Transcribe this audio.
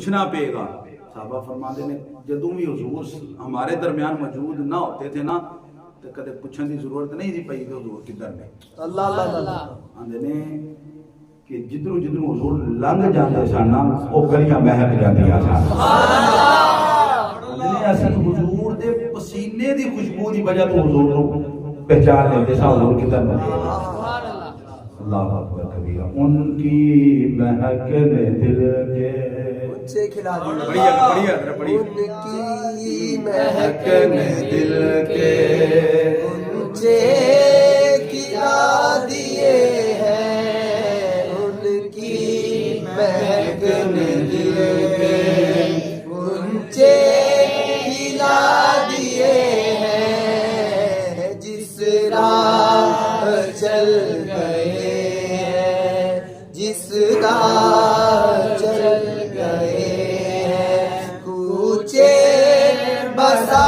پوچھنا پے گا. صحابہ فرماتے ہیں جدوں بھی حضور ہمارے درمیان موجود نہ ہوتے تھے نا تو کدے پوچھنے کی ضرورت نہیں تھی پئی کہ حضور کدھر نے. اللہ اللہ اللہ آندے نے کہ جدروں جدروں حضور لنگ جاندے سن وہ گلیاں مہک جاندیاں سن. آندے نے اسی حضور دے پسینے دی خوشبو دی وجہ تو حضور کو پہچان لیندے سن حضور کدھر نے. اللہ اکبر کبیرہ. ان کی مہک نے دل کے سے کھلا دیا. بڑھیا بڑھیا. ان کی مہک نے دل کے اونچے کھلا دیے ہیں. ان کی مہک نے دل کے اونچے کھلا دیے ہیں. جس راہ چل گئے ہیں جس راہ چل گئے کوچے بسا